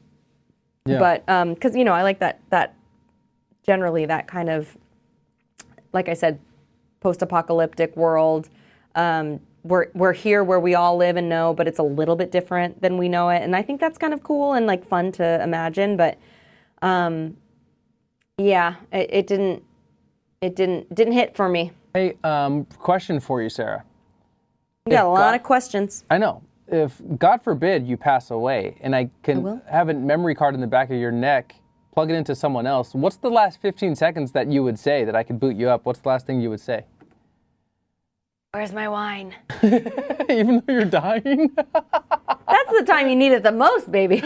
Yeah. But because I like that generally that kind of, like I said, post-apocalyptic world. We're here where we all live and know, but it's a little bit different than we know it, and I think that's kind of cool and like fun to imagine. But it didn't hit for me. Hey, question for you, Sarah. You got a lot of questions. I know. If God forbid you pass away, and I can have a memory card in the back of your neck, plug it into someone else, what's the last 15 seconds that you would say that I could boot you up? What's the last thing you would say? Where's my wine? Even though you're dying? That's the time you need it the most, baby.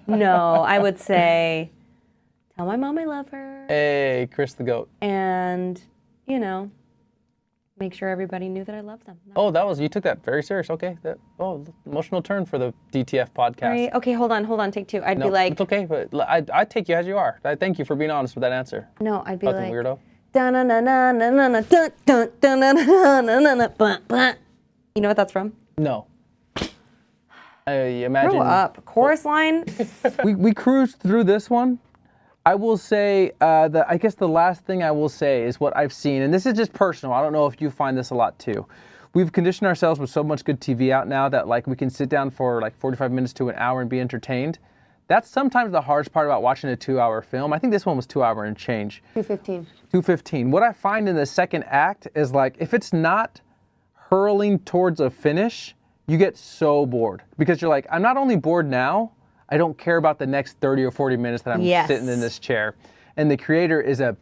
No, I would say, tell my mom I love her. Hey, Chris the goat. And, make sure everybody knew that I love them. You took that very serious. Okay. Emotional turn for the DTF podcast. Right. Okay, hold on, take 2. I'd be like... It's okay, but I'd take you as you are. I thank you for being honest with that answer. No, I'd be fucking like... weirdo. You know what that's from? No. I imagine... Grow up. Chorus line? we cruised through this one. I will say, I guess the last thing I will say is what I've seen, and this is just personal. I don't know if you find this a lot too. We've conditioned ourselves with so much good TV out now that like we can sit down for like 45 minutes to an hour and be entertained. That's sometimes the hardest part about watching a 2-hour film. I think this one was 2 hour and change. 2:15. 2:15. What I find in the second act is like, if it's not hurling towards a finish, you get so bored because you're like, I'm not only bored now, I don't care about the next 30 or 40 minutes that I'm sitting in this chair. And the creator is a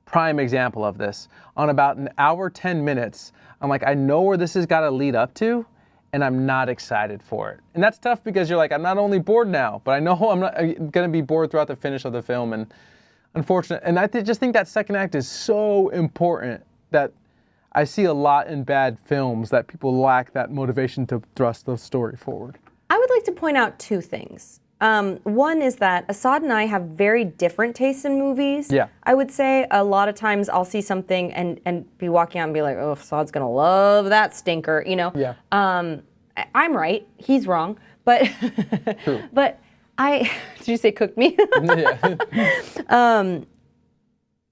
prime example of this. On about an hour, 10 minutes, I'm like, I know where this has got to lead up to, and I'm not excited for it. And that's tough because you're like, I'm not only bored now, but I know I'm not going to be bored throughout the finish of the film. And unfortunate, and I just think that second act is so important that I see a lot in bad films that people lack that motivation to thrust the story forward. I would like to point out two things. One is that Asaad and I have very different tastes in movies. Yeah. I would say a lot of times I'll see something and be walking out and be like, oh, Asaad's gonna love that stinker, you know? Yeah. I'm right, he's wrong, but True. but did you say cooked me? Yeah.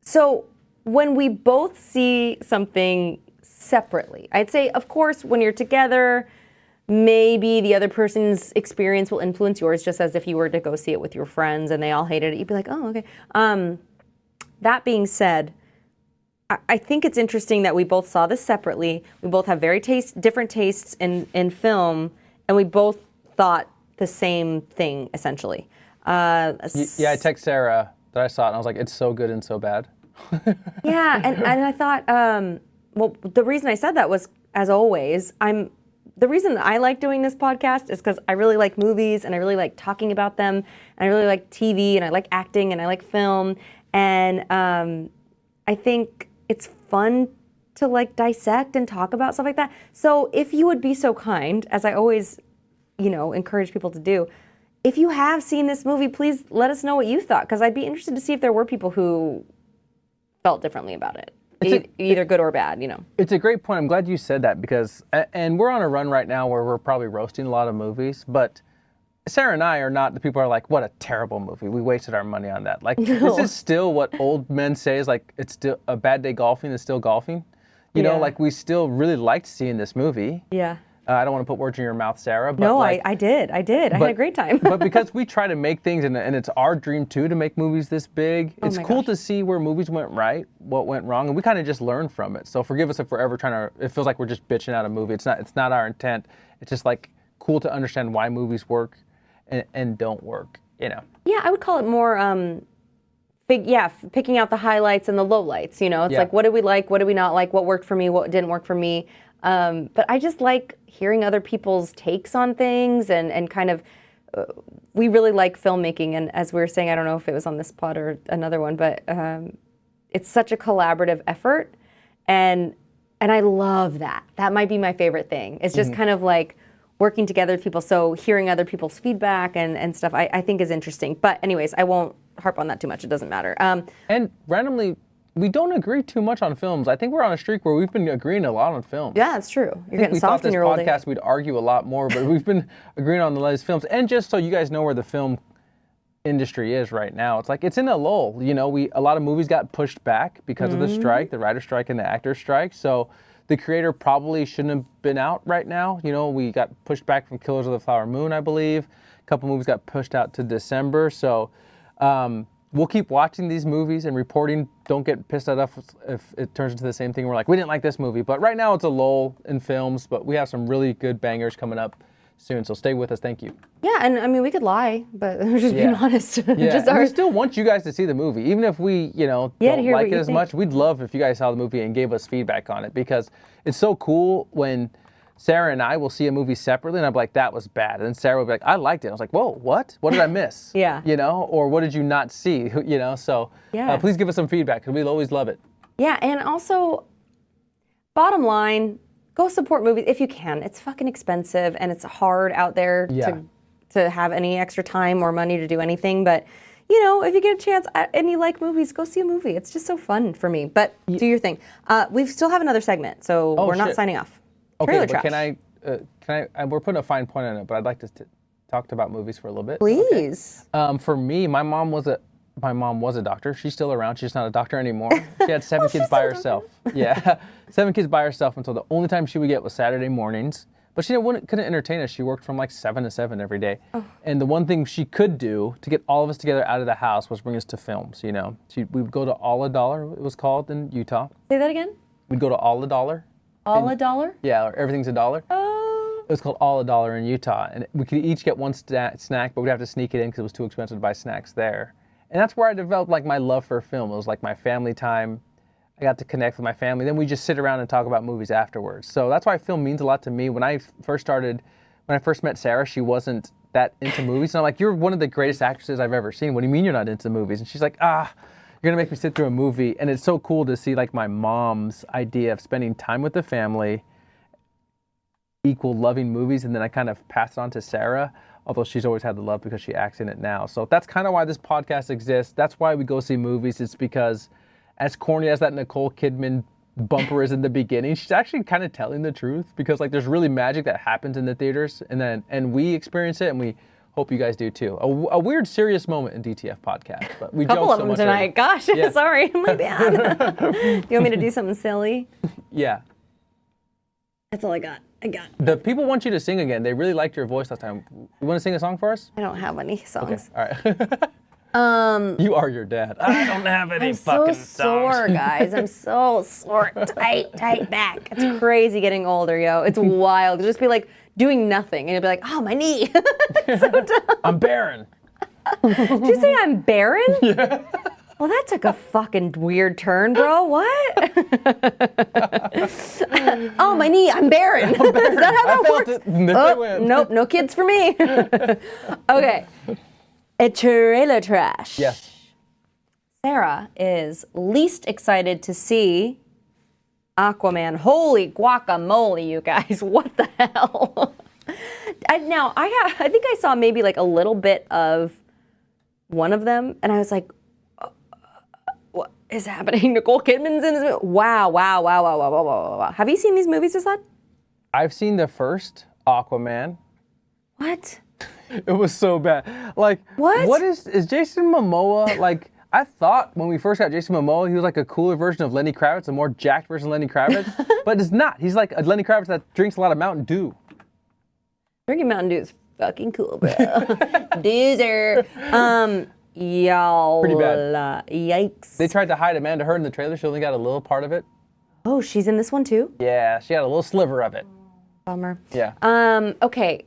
So when we both see something separately, I'd say, of course, when you're together, maybe the other person's experience will influence yours, just as if you were to go see it with your friends and they all hated it. You'd be like, oh, okay. That being said, I think it's interesting that we both saw this separately. We both have very different tastes in film, and we both thought the same thing, essentially. Yeah, I text Sarah that I saw it, and I was like, it's so good and so bad. Yeah, and I thought, well, the reason I said that was, as always, the reason that I like doing this podcast is because I really like movies, and I really like talking about them, and I really like TV, and I like acting, and I like film, and I think it's fun to like dissect and talk about stuff like that. So if you would be so kind, as I always, encourage people to do, if you have seen this movie, please let us know what you thought, because I'd be interested to see if there were people who felt differently about it. Either good or bad, It's a great point. I'm glad you said that because, and we're on a run right now where we're probably roasting a lot of movies, but Sarah and I are not the people who are like, what a terrible movie. We wasted our money on that. Like, This is still what old men say is like, it's still a bad day golfing is still golfing. You know, like we still really liked seeing this movie. Yeah. I don't want to put words in your mouth, Sarah. But no, I did. I had a great time. But because we try to make things, and it's our dream too to make movies this big, it's cool to see where movies went right, what went wrong, and we kind of just learn from it. So forgive us if we're ever it feels like we're just bitching out a movie. It's not our intent. It's just like cool to understand why movies work and don't work, Yeah, I would call it more, picking out the highlights and the lowlights, It's like, what did we like, what did we not like, what worked for me, what didn't work for me. But I just like hearing other people's takes on things and kind of, we really like filmmaking. And as we were saying, I don't know if it was on this pod or another one, but it's such a collaborative effort. And I love that. That might be my favorite thing. It's just kind of like working together with people. So hearing other people's feedback and stuff, I think is interesting. But anyways, I won't harp on that too much. It doesn't matter. And randomly, we don't agree too much on films. I think we're on a streak where we've been agreeing a lot on films. Yeah, that's true. You're getting soft in your old age. We thought this podcast we'd argue a lot more, but we've been agreeing on the latest films. And just so you guys know where the film industry is right now, it's like it's in a lull. A lot of movies got pushed back because of the strike, the writer's strike and the actor's strike. So the creator probably shouldn't have been out right now. We got pushed back from Killers of the Flower Moon, I believe. A couple movies got pushed out to December. So we'll keep watching these movies and reporting. Don't get pissed at us if it turns into the same thing. We're like, we didn't like this movie. But right now it's a lull in films, but we have some really good bangers coming up soon. So stay with us. Thank you. Yeah, and I mean, we could lie, but we're just being honest. Yeah, we still want you guys to see the movie. Even if we, don't like it as much, we'd love if you guys saw the movie and gave us feedback on it, because it's so cool when Sarah and I will see a movie separately, and I'm like, that was bad. And then Sarah would be like, I liked it. I was like, whoa, what? What did I miss? Yeah. Or what did you not see? So please give us some feedback, because we'd always love it. Yeah, and also, bottom line, go support movies if you can. It's fucking expensive, and it's hard out there to have any extra time or money to do anything. But, if you get a chance and you like movies, go see a movie. It's just so fun for me. But do your thing. We still have another segment, so we're not signing off. Okay, but can I? We're putting a fine point on it, but I'd like to talk about movies for a little bit. Please. Okay? For me, my mom was a doctor. She's still around. She's not a doctor anymore. She had 7 kids by herself. Yeah, 7 kids by herself until the only time she would get was Saturday mornings. But she couldn't entertain us. She worked from like 7 to 7 every day. Oh. And the one thing she could do to get all of us together out of the house was bring us to films. We would go to All a Dollar, it was called, in Utah. Say that again? We'd go to All a Dollar. All a dollar? Yeah, or everything's $1. It was called All a Dollar in Utah, and we could each get one snack, but we'd have to sneak it in because it was too expensive to buy snacks there. And that's where I developed like my love for film. It was like my family time. I got to connect with my family. Then we just sit around and talk about movies afterwards. So that's why film means a lot to me. When I first met Sarah, she wasn't that into movies. And I'm like, you're one of the greatest actresses I've ever seen. What do you mean you're not into movies? And she's like, you're gonna make me sit through a movie. And it's so cool to see like my mom's idea of spending time with the family equal loving movies. And then I kind of passed it on to Sarah, although she's always had the love because she acts in it now. So that's kind of why this podcast exists. That's why we go see movies. It's because as corny as that Nicole Kidman bumper is in the beginning, she's actually kind of telling the truth, because like there's really magic that happens in the theaters, and we experience it, and we hope you guys do too. A weird serious moment in DTF podcast, but we couple joke of so them much tonight. already. Gosh, Yeah. sorry, my bad. You want me to do something silly? Yeah. That's all I got. The people want you to sing again. They really liked your voice last time. You want to sing a song for us? I don't have any songs. Okay. All right. You are your dad. I don't have any I'm fucking so sore, guys. I'm so sore. Tight back. It's crazy getting older, yo. It's wild. You'll just be like doing nothing, and you'll be like, oh, my knee. It's so dumb. I'm barren. Did you say I'm barren? Yeah. Well, that took a fucking weird turn, bro. What? Oh, my knee. I'm barren. Is that how that works? Oh, nope. No kids for me. Okay. A trailer trash. Yes. Sarah is least excited to see Aquaman. Holy guacamole, you guys. What the hell? I think I saw maybe like a little bit of one of them, and I was like, what is happening? Nicole Kidman's in this movie. Wow. Have you seen these movies, Asaad? I've seen the first Aquaman. What? It was so bad. Like, what is Jason Momoa, like, I thought when we first got Jason Momoa, he was like a cooler version of Lenny Kravitz, a more jacked version of Lenny Kravitz, but it's not. He's like a Lenny Kravitz that drinks a lot of Mountain Dew. Drinking Mountain Dew is fucking cool, bro. Doozer. Y'all. Pretty bad. Yikes. They tried to hide Amanda Heard in the trailer. She only got a little part of it. Oh, she's in this one too? Yeah, she got a little sliver of it. Bummer. Yeah. Okay.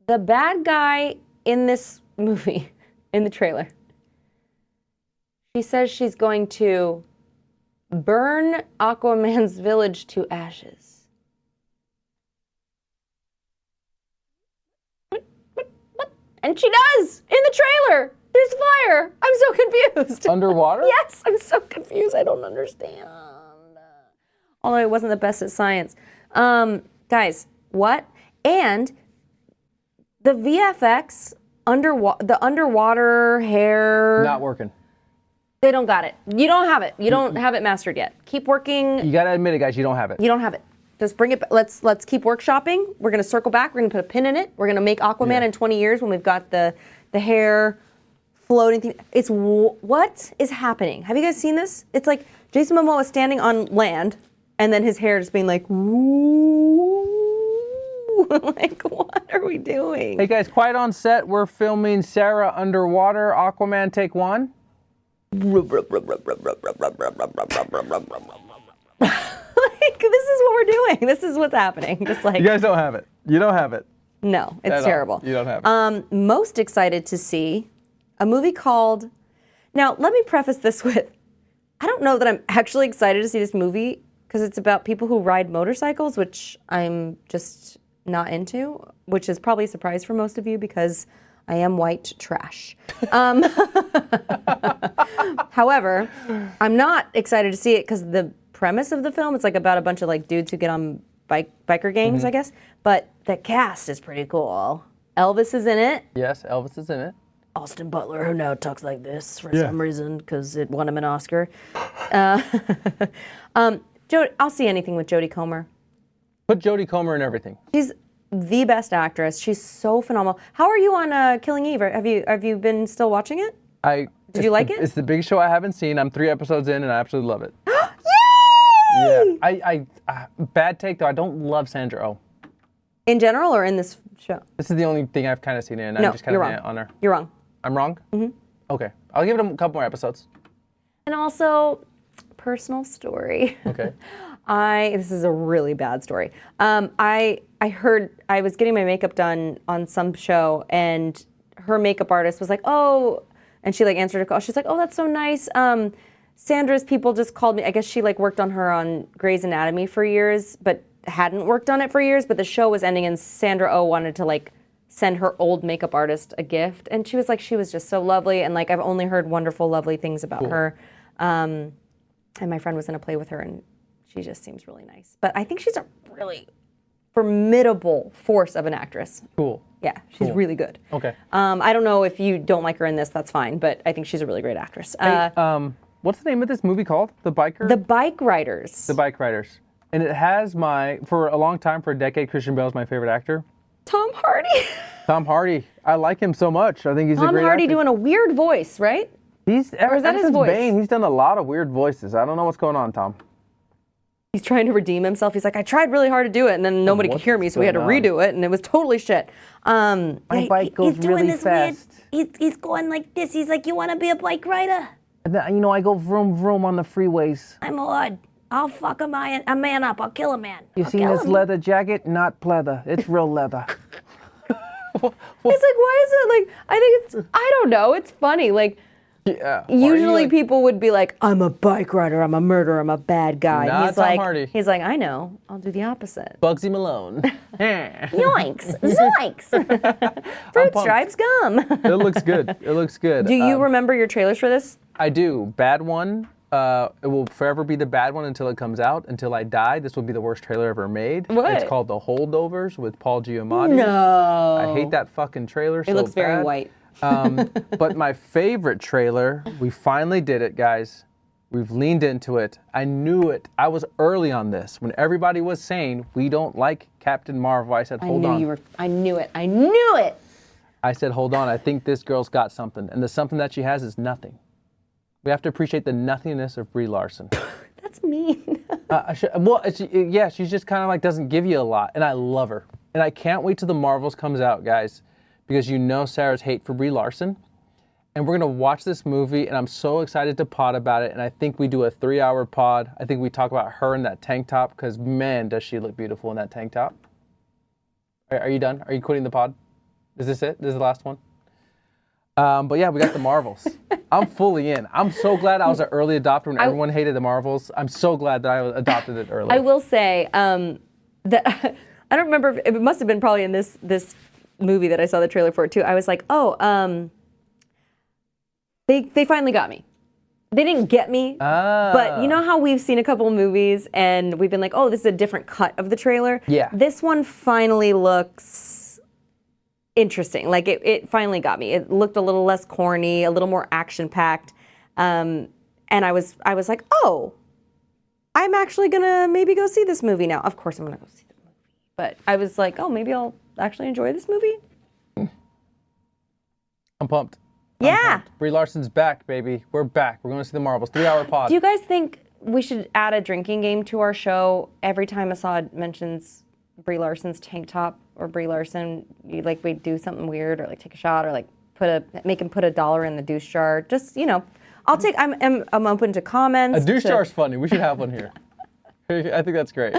The bad guy in this movie, in the trailer, she says she's going to burn Aquaman's village to ashes. What? And she does in the trailer. There's fire. I'm so confused. Underwater? Yes, I'm so confused. I don't understand. Although it wasn't the best at science. Guys, what? And the VFX, the underwater hair. Not working. They don't got it. You don't have it. You don't have it mastered yet. Keep working. You gotta admit it, guys, you don't have it. You don't have it. Just bring it. Let's keep workshopping. We're gonna circle back. We're gonna put a pin in it. We're gonna make Aquaman in 20 years when we've got the hair floating thing. It's what is happening? Have you guys seen this? It's like Jason Momoa standing on land, and then his hair just being like, woo. Like, what are we doing? Hey guys, quiet on set. We're filming Sarah underwater. Aquaman, take one. Like, this is what we're doing. This is what's happening. Just like You guys don't have it. You don't have it. no, it's At terrible. all. You don't have it. Most excited to see a movie called. Now, let me preface this with, I don't know that I'm actually excited to see this movie because it's about people who ride motorcycles, which I'm just not into, which is probably a surprise for most of you because I am white trash. However, I'm not excited to see it because the premise of the film, it's like about a bunch of like dudes who get on biker gangs, I guess. But the cast is pretty cool. Elvis is in it. Yes, Elvis is in it. Austin Butler, who now talks like this for some reason because it won him an Oscar. I'll see anything with Jodie Comer. Put Jodie Comer in everything. She's the best actress. She's so phenomenal. How are you on Killing Eve? Have you been still watching it? Did you like it? It's the biggest show I haven't seen. I'm 3 episodes in, and I absolutely love it. Yay! Yeah. Bad take though. I don't love Sandra Oh. In general, or in this show? This is the only thing I've kind of seen in. No, I'm just kind you're of wrong. on her. You're wrong. I'm wrong? Mm-hmm. Okay. I'll give it a couple more episodes. And also, personal story. Okay. This is a really bad story. I heard I was getting my makeup done on some show, and her makeup artist was like, "Oh, And she like answered a call. She's like, oh, that's so nice. Sandra's people just called me. I guess she like worked on her on Grey's Anatomy for years, but hadn't worked on it for years. But the show was ending, and Sandra Oh wanted to like send her old makeup artist a gift, and she was like, she was just so lovely, and like I've only heard wonderful, lovely things about her. And my friend was gonna play with her, and she just seems really nice. But I think she's a really formidable force of an actress. Cool. Yeah, she's really good. Okay. I don't know if you don't like her in this, that's fine, but I think she's a really great actress. What's the name of this movie called? The Biker? The Bike Riders. The Bike Riders. And it has for a long time, for a decade, Christian Bale is my favorite actor. Tom Hardy. Tom Hardy. I like him so much. I think he's a great actor. Tom Hardy doing a weird voice, right? Or is that his voice? Bane, he's done a lot of weird voices. I don't know what's going on, Tom. He's trying to redeem himself. He's like, I tried really hard to do it, and then nobody could hear me, so we had to redo it, and it was totally shit. My bike goes really fast. He's going like this. He's like, you want to be a bike rider? And then, I go vroom vroom on the freeways. I'm hard. I'll fuck a man up. I'll kill a man. You seen this leather jacket? Not pleather. It's real leather. It's like, why is it like, I think it's, I don't know. It's funny. Like, yeah. usually people would be like, I'm a bike rider. I'm a murderer. I'm a bad guy. Not He's Tom like, Hardy. He's like, I know. I'll do the opposite. Bugsy Malone. Yoinks. Zoinks. Fruit stripes gum. It looks good. It looks good. Do you remember your trailers for this? I do. Bad one. It will forever be the bad one until it comes out. Until I die, this will be the worst trailer ever made. What? It's called The Holdovers with Paul Giamatti. No. I hate that fucking trailer so bad. It looks very white. But my favorite trailer, we finally did it, guys. We've leaned into it. I knew it. I was early on this. When everybody was saying, we don't like Captain Marvel, I said, hold on. I knew it. I knew it. I said, hold on. I think this girl's got something. And the something that she has is nothing. We have to appreciate the nothingness of Brie Larson. That's mean. She's just kind of like doesn't give you a lot, and I love her. And I can't wait till the Marvels comes out, guys, because you know Sarah's hate for Brie Larson. And we're going to watch this movie, and I'm so excited to pod about it, and I think we do a 3-hour pod. I think we talk about her in that tank top, because, man, does she look beautiful in that tank top. Are you done? Are you quitting the pod? Is this it? This is the last one? But yeah, we got the Marvels. I'm fully in. I'm so glad I was an early adopter when everyone hated the Marvels. I'm so glad that I adopted it early. I will say that I don't remember. It must have been probably in this movie that I saw the trailer for it too. I was like, they finally got me. They didn't get me, but you know how we've seen a couple of movies and we've been like, oh, this is a different cut of the trailer. Yeah. This one finally looks interesting. Like it finally got me. It looked a little less corny, a little more action-packed, and I was like, oh, I'm actually gonna maybe go see this movie now. Of course, I'm gonna go see the movie, but I was like, oh, maybe I'll actually enjoy this movie. I'm pumped. Yeah. Brie Larson's back, baby. We're back. We're going to see the Marvels. 3-hour pod. Do you guys think we should add a drinking game to our show every time Asaad mentions Brie Larson's tank top or Brie Larson? We do something weird or like take a shot or like make him put $1 in the douche jar. Just, I'm open to comments. A douche jar's funny. We should have one here. I think that's great.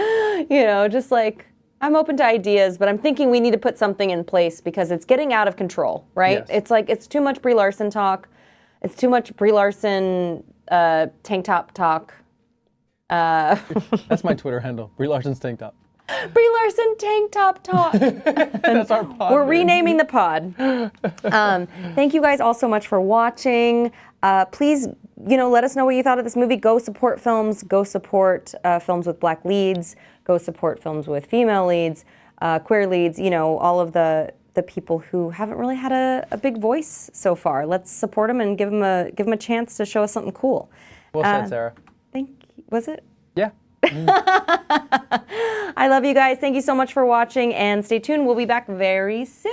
Just like I'm open to ideas, but I'm thinking we need to put something in place because it's getting out of control, right? Yes. It's like it's too much Brie Larson talk. It's too much Brie Larson tank top talk. That's my Twitter handle, Brie Larson's tank top. Brie Larson tank top talk. That's our pod. We're renaming the pod. Thank you guys all so much for watching. Please, let us know what you thought of this movie. Go support films. Go support films with black leads. Go support films with female leads, queer leads. All of the people who haven't really had a big voice so far. Let's support them and give them a chance to show us something cool. Well said, Sarah. Thank you. Was it? Yeah. I love you guys. Thank you so much for watching, and stay tuned. We'll be back very soon.